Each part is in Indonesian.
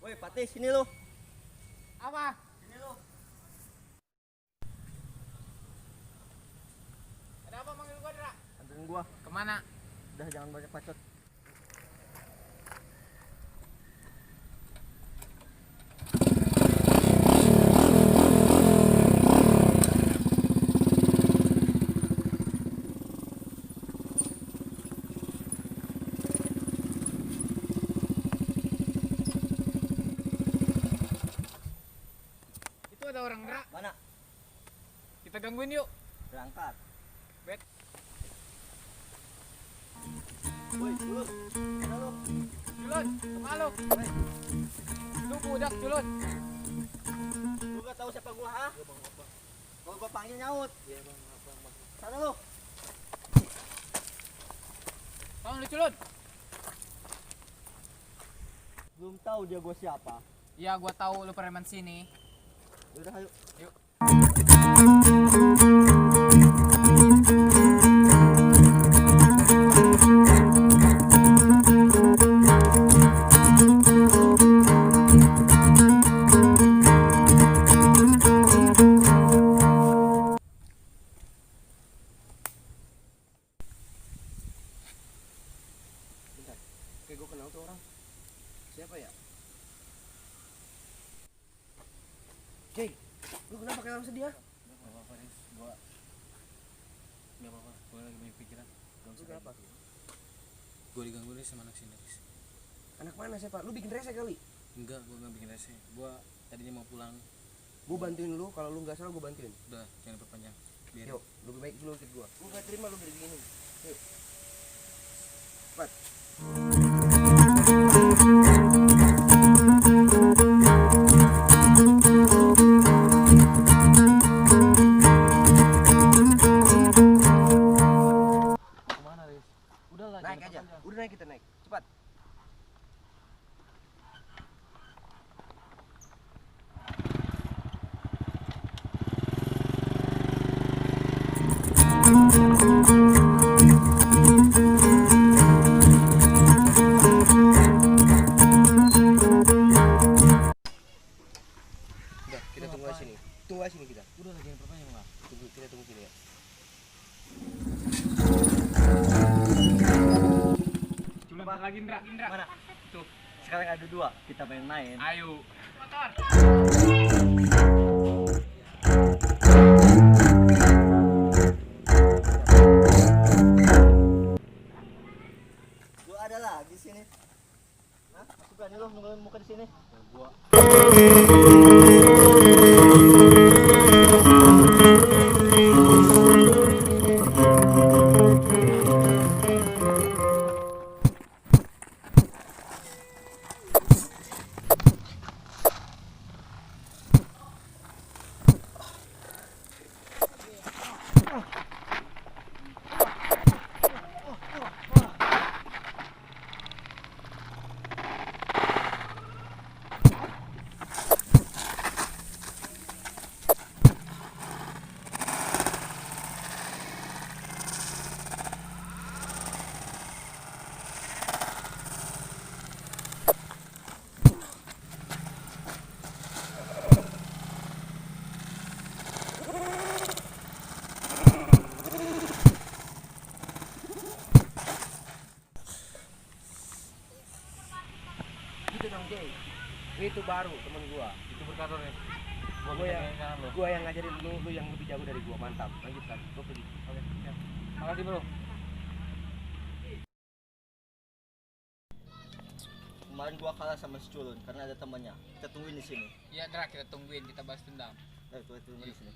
Woi, Patih, sini lu. Apa? Sini lu. Ada apa manggil gua, Dra? Anterin gua. Kemana? Udah jangan banyak bacot. Itu ada orang, Dra. Mana? Kita gangguin yuk. Berangkat. Bet. Woi, Julun. Mana lu? Julun, halo. Hei, Lu budak, Julun. lu gak tahu siapa gua, ha? Iya, Bang, apa? Kalau gua panggil nyaut. Iya, Bang, apa, Bang. Sana lu. Tahu lu, Julun? Belum tahu dia gua siapa. Iya, gua tahu lu preman sini. Udah, ayo. Yuk. Bentar. Kayak gua kenal tuh orang. Siapa ya? Jay, lu kenapa kayak orang sedih, ya? Gak apa-apa, Riz. Gua gak apa-apa, gua lagi banyak pikiran. Gak Lu usah kenapa? kayak gitu. Gua diganggu nih sama anak sini, Riz. Anak mana siapa? Lu bikin rese kali? Enggak, gua gak bikin rese. Gua tadinya mau pulang. Gua bantuin lu, kalau lu nggak salah gua bantuin. Udah, jangan perpanjang. Biar Yuk, lebih baik dulu ikut gua. Gua nggak terima lu beli begini. Yuk. Cepat. kemana, Riz? Udah lah, Naik jangan aja. perpanjang. Udah naik, kita naik. Cepat. Udah, kita tunggu aja sini. Tunggu aja sini kita. Udah lah, jangan perpanjang lah. Tunggu, kita tunggu sini ya. Julun lagi, Dra. Mana? Tuh, sekarang ada dua. Kita main-main. Ayo. Motor. Gua ada lagi sini. Hah? Masih berani lu nungguin muka di sini? Gua itu dong, Jay. Itu baru temen gua. Itu berkator nih. Gua yang ngajarin lu yang lebih jago dari gua. Mantap. Lanjutkan. Gua pergi. Oke, siap. Makasih bro. Kemarin gua kalah sama si Culun karena ada temannya. Kita tungguin di sini. Iya Dra, kita tungguin, kita balas dendam. Ayo kita tungguin di sini.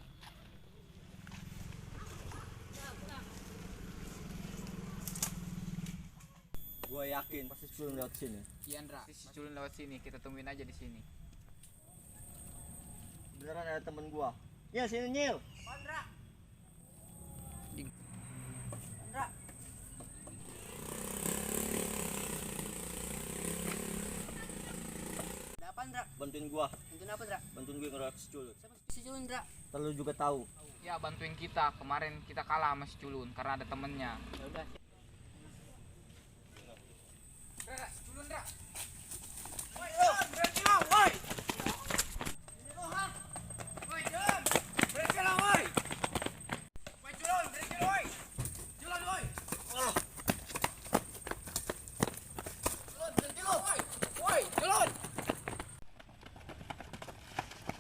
Gua yakin pasti si Culun lewat sini. Iya Dra, si Culun lewat sini, kita tungguin aja di sini. Beneran ada temen gua. Ya sini Nyil. Ada apa, Ndra? Bantuin gua. Bantuin apa, Ndra? Bantuin gue ngeroyok si Culun. Si Culun, Ndra. Terus lu juga tahu. Ya bantuin kita, kemarin kita kalah sama si Culun karena ada temennya. Ya udah. Dra, si Culun Dra.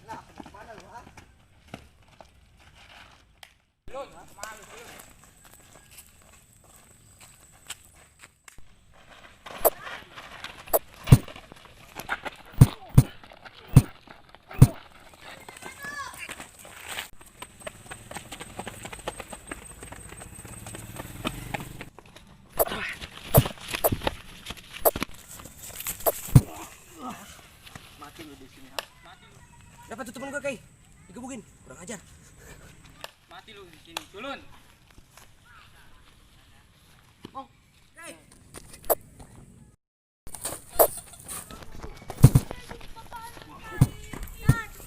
Nah, mana lu ha? Culun, kemana lu Culun? Mati lu di sini ha? Mati lu. Dapat tuh temen gua, Kay. Digebukin. Kurang ajar. Mati lu di sini, Culun.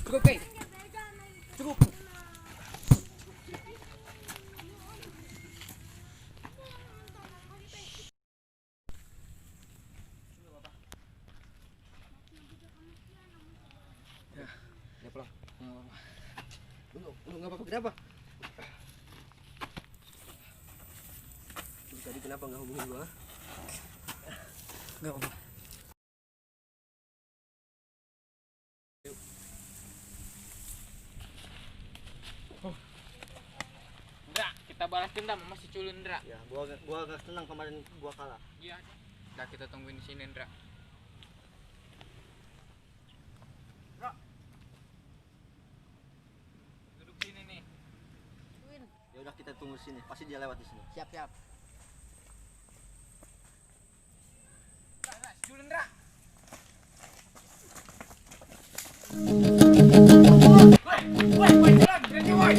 Cukup, Kay. Cukup. Ya pulang. Lu nggak apa-apa, kenapa? Lu tadi kenapa nggak hubungin gua? Nggak apa-apa. Dra, kita balas dendam sama si Culun Dra. Ya, gua gak senang kemarin gua kalah. Iya. Nah, kita tungguin di sini Dra. Dra. Duduk sini nih. Ya udah kita tunggu sini. Pasti dia lewat di sini. Siap, siap. Dra, Dra, si Culun Dra. Woi, Culun, berhenti woi.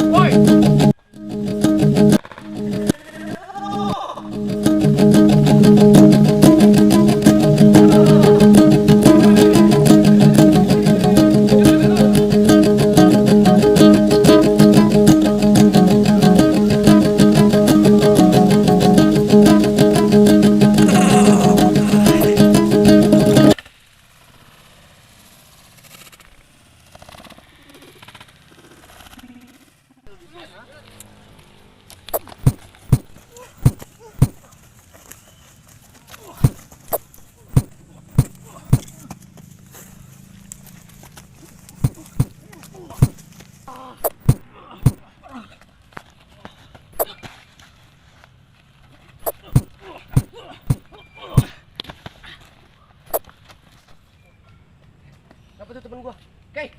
Dapat tuh temen gua. Kay.